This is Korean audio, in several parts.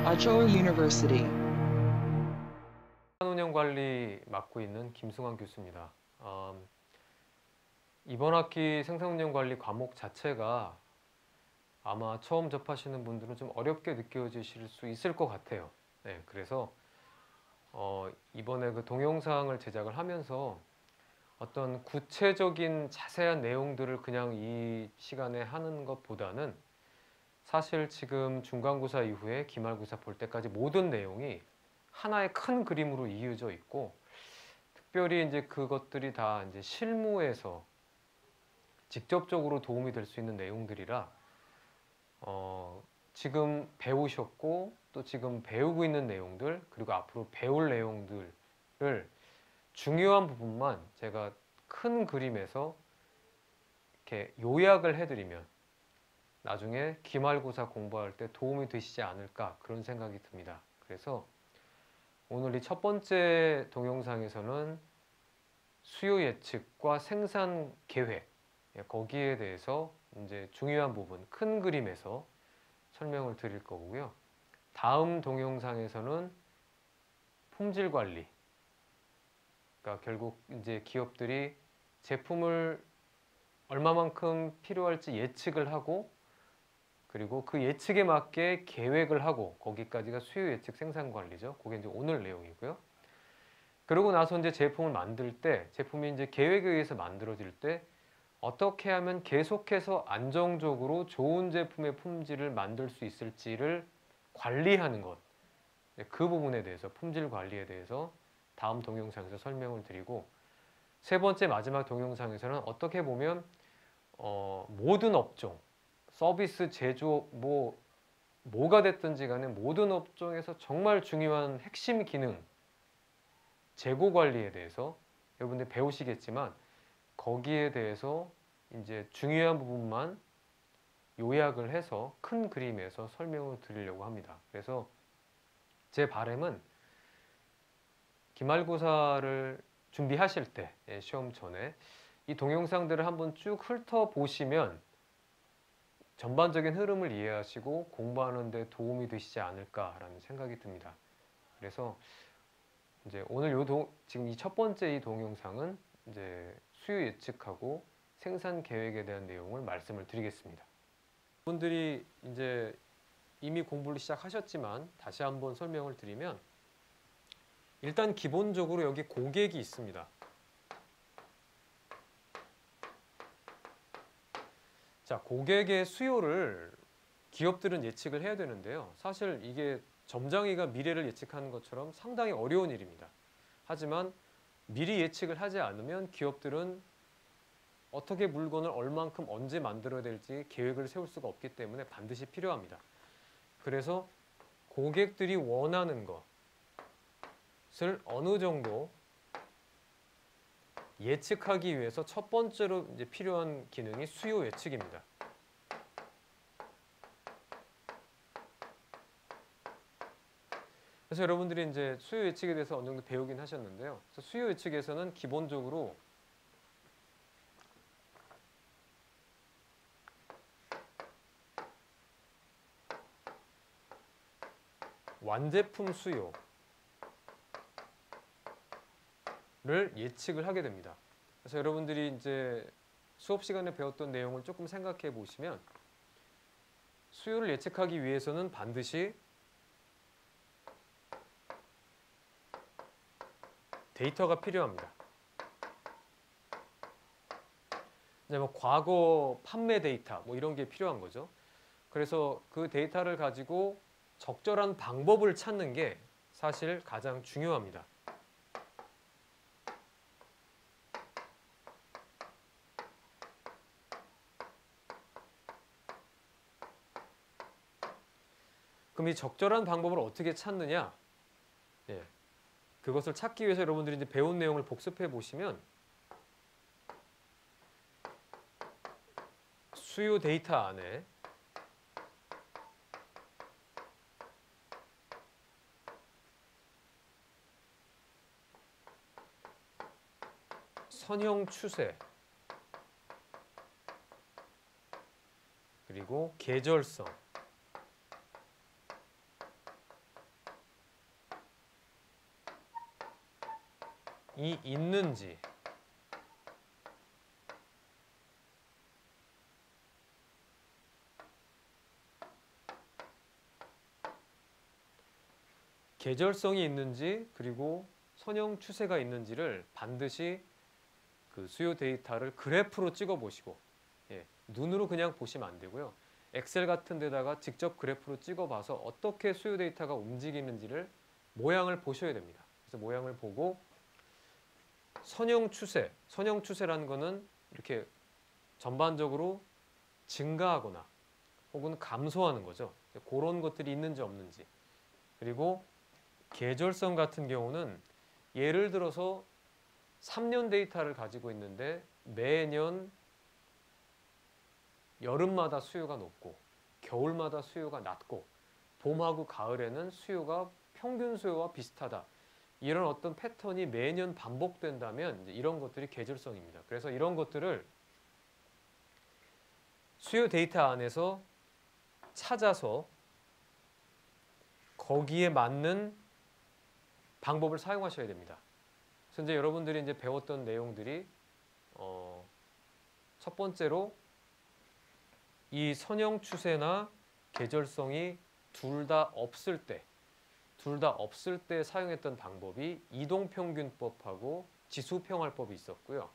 Achoor University. 운영 관리 맡고 있는 김승환 교수입니다. 이번 학기 생산운영 관리 과목 자체가 아마 처음 접하시는 분들은 좀 어렵게 느껴지실 수 있을 것 같아요. 네, 그래서 이번에 그 동영상을 제작을 하면서 어떤 구체적인 자세한 내용들을 그냥 이 시간에 하는 것보다는 사실 지금 중간고사 이후에 기말고사 볼 때까지 모든 내용이 하나의 큰 그림으로 이어져 있고, 특별히 이제 그것들이 다 이제 실무에서 직접적으로 도움이 될 수 있는 내용들이라 지금 배우셨고 또 지금 배우고 있는 내용들, 그리고 앞으로 배울 내용들을 중요한 부분만 제가 큰 그림에서 이렇게 요약을 해드리면 나중에 기말고사 공부할 때 도움이 되시지 않을까, 그런 생각이 듭니다. 그래서 오늘 이 첫 번째 동영상에서는 수요 예측과 생산 계획, 거기에 대해서 이제 중요한 부분, 큰 그림에서 설명을 드릴 거고요. 다음 동영상에서는 품질 관리, 그러니까 결국 이제 기업들이 제품을 얼마만큼 필요할지 예측을 하고, 그리고 그 예측에 맞게 계획을 하고, 거기까지가 수요 예측 생산 관리죠. 그게 이제 오늘 내용이고요. 그러고 나서 이제 제품을 만들 때, 제품이 이제 계획에 의해서 만들어질 때 어떻게 하면 계속해서 안정적으로 좋은 제품의 품질을 만들 수 있을지를 관리하는 것, 그 부분에 대해서, 품질 관리에 대해서 다음 동영상에서 설명을 드리고, 세 번째 마지막 동영상에서는 어떻게 보면 모든 업종, 서비스, 제조업, 뭐가 됐든지 간에 모든 업종에서 정말 중요한 핵심 기능, 재고 관리에 대해서 여러분들 배우시겠지만, 거기에 대해서 이제 중요한 부분만 요약을 해서 큰 그림에서 설명을 드리려고 합니다. 그래서 제 바람은 기말고사를 준비하실 때, 시험 전에 이 동영상들을 한번 쭉 훑어보시면 전반적인 흐름을 이해하시고 공부하는 데 도움이 되시지 않을까라는 생각이 듭니다. 그래서 이제 오늘 지금 이 첫 번째 이 동영상은 이제 수요 예측하고 생산 계획에 대한 내용을 말씀을 드리겠습니다. 분들이 이제 이미 공부를 시작하셨지만 다시 한번 설명을 드리면, 일단 기본적으로 여기 고객이 있습니다. 자, 고객의 수요를 기업들은 예측을 해야 되는데요. 사실 이게 점장이가 미래를 예측하는 것처럼 상당히 어려운 일입니다. 하지만 미리 예측을 하지 않으면 기업들은 어떻게 물건을 얼만큼 언제 만들어야 될지 계획을 세울 수가 없기 때문에 반드시 필요합니다. 그래서 고객들이 원하는 것을 어느 정도 예측하기 위해서 첫 번째로 이제 필요한 기능이 수요 예측입니다. 그래서 여러분들이 이제 수요 예측에 대해서 어느 정도 배우긴 하셨는데요. 그래서 수요 예측에서는 기본적으로 완제품 수요를 예측을 하게 됩니다. 그래서 여러분들이 이제 수업 시간에 배웠던 내용을 조금 생각해 보시면, 수요를 예측하기 위해서는 반드시 데이터가 필요합니다. 이제 뭐 과거 판매 데이터 이런 게 필요한 거죠. 그래서 그 데이터를 가지고 적절한 방법을 찾는 게 사실 가장 중요합니다. 그럼 이 적절한 방법을 어떻게 찾느냐? 예, 그것을 찾기 위해서 여러분들이 이제 배운 내용을 복습해 보시면, 수요 데이터 안에 선형 추세, 그리고 계절성, 있는지, 계절성이 있는지, 그리고 선형 추세가 있는지를 반드시 그 수요 데이터를 그래프로 찍어 보시고, 예, 눈으로 그냥 보시면 안 되고요. 엑셀 같은 데다가 직접 그래프로 찍어 봐서 어떻게 수요 데이터가 움직이는지를 모양을 보셔야 됩니다. 그래서 모양을 보고 선형 추세라는 거는 이렇게 전반적으로 증가하거나 혹은 감소하는 거죠. 그런 것들이 있는지 없는지. 그리고 계절성 같은 경우는 예를 들어서 3년 데이터를 가지고 있는데 매년 여름마다 수요가 높고 겨울마다 수요가 낮고 봄하고 가을에는 수요가 평균 수요와 비슷하다. 이런 어떤 패턴이 매년 반복된다면 이제 이런 것들이 계절성입니다. 그래서 이런 것들을 수요 데이터 안에서 찾아서 거기에 맞는 방법을 사용하셔야 됩니다. 그래서 이제 여러분들이 이제 배웠던 내용들이 첫 번째로 이 선형 추세나 계절성이 둘 다 없을 때 사용했던 방법이 이동평균법하고 지수평활법이 있었고요.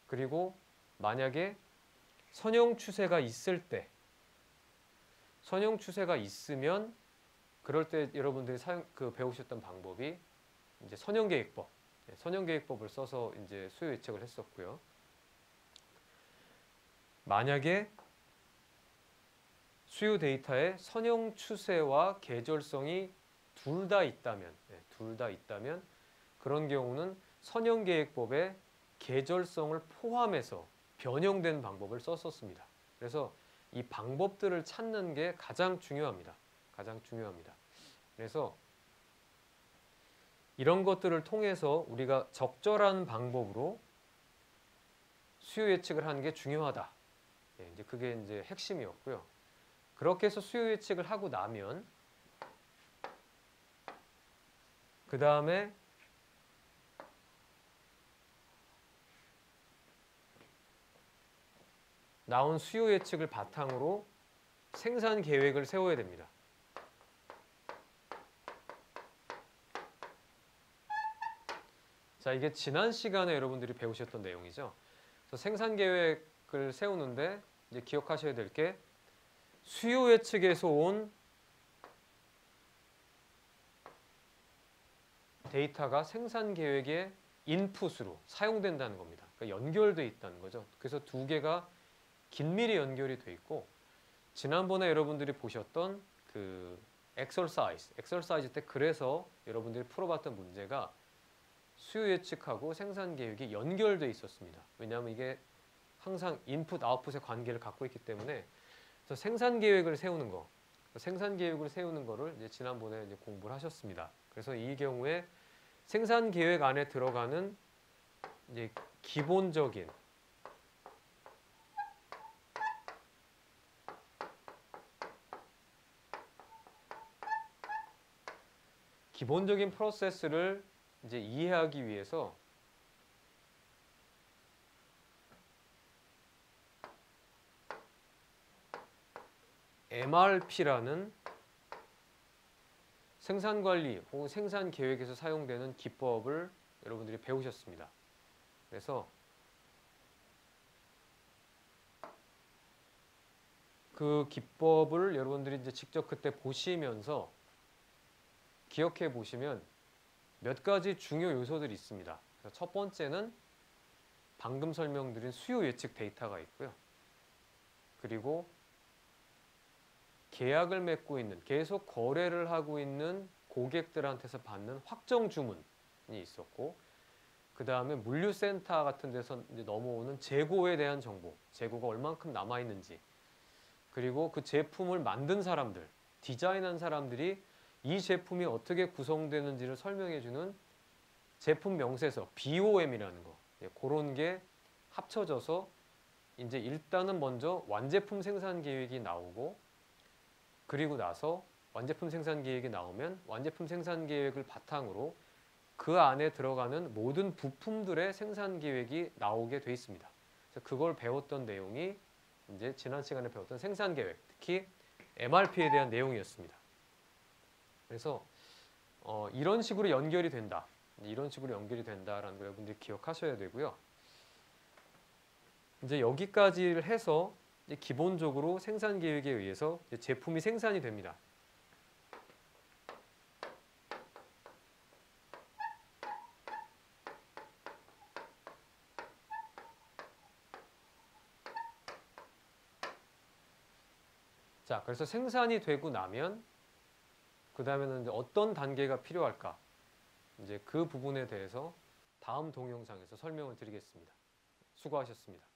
그리고 만약에 선형 추세가 있으면 그럴 때 여러분들이 배우셨던 방법이 이제 선형계획법을 써서 이제 수요 예측을 했었고요. 만약에 수요 데이터에 선형 추세와 계절성이 둘 다 있다면 그런 경우는 선형계획법에 계절성을 포함해서 변형된 방법을 썼었습니다. 그래서 이 방법들을 찾는 게 가장 중요합니다. 그래서 이런 것들을 통해서 우리가 적절한 방법으로 수요 예측을 하는 게 중요하다. 이제 그게 이제 핵심이었고요. 그렇게 해서 수요 예측을 하고 나면 그 다음에 나온 수요 예측을 바탕으로 생산 계획을 세워야 됩니다. 자, 이게 지난 시간에 여러분들이 배우셨던 내용이죠. 그래서 생산 계획을 세우는데 이제 기억하셔야 될 게 수요 예측에서 온 데이터가 생산 계획의 인풋으로 사용된다는 겁니다. 그러니까 연결돼 있다는 거죠. 그래서 두 개가 긴밀히 연결이 돼 있고 지난번에 여러분들이 보셨던 그 엑서사이즈 때 그래서 여러분들이 풀어봤던 문제가 수요 예측하고 생산 계획이 연결돼 있었습니다. 왜냐하면 이게 항상 인풋 아웃풋의 관계를 갖고 있기 때문에 그래서 생산 계획을 세우는 거를 이제 지난번에 이제 공부를 하셨습니다. 그래서 이 경우에 생산 계획 안에 들어가는 이제 기본적인 프로세스를 이제 이해하기 위해서 MRP라는 생산관리 혹은 생산 계획에서 사용되는 기법을 여러분들이 배우셨습니다. 그래서 그 기법을 여러분들이 이제 직접 그때 보시면서 기억해 보시면 몇 가지 중요 요소들이 있습니다. 첫 번째는 방금 설명드린 수요 예측 데이터가 있고요. 그리고 계약을 맺고 있는, 계속 거래를 하고 있는 고객들한테서 받는 확정 주문이 있었고, 그 다음에 물류센터 같은 데서 이제 넘어오는 재고에 대한 정보, 재고가 얼만큼 남아있는지, 그리고 그 제품을 만든 사람들, 디자인한 사람들이 이 제품이 어떻게 구성되는지를 설명해주는 제품 명세서, BOM이라는 거, 그런 게 합쳐져서 이제 일단은 먼저 완제품 생산 계획이 나오고, 그리고 나서 완제품 생산 계획이 나오면 완제품 생산 계획을 바탕으로 그 안에 들어가는 모든 부품들의 생산 계획이 나오게 돼 있습니다. 그래서 그걸 배웠던 내용이 이제 지난 시간에 배웠던 생산 계획, 특히 MRP에 대한 내용이었습니다. 그래서 이런 식으로 연결이 된다. 이런 식으로 연결이 된다라는 걸 여러분들이 기억하셔야 되고요. 이제 여기까지를 해서 이제 기본적으로 생산 계획에 의해서 이제 제품이 생산이 됩니다. 자, 그래서 생산이 되고 나면 그 다음에는 이제 어떤 단계가 필요할까? 이제 그 부분에 대해서 다음 동영상에서 설명을 드리겠습니다. 수고하셨습니다.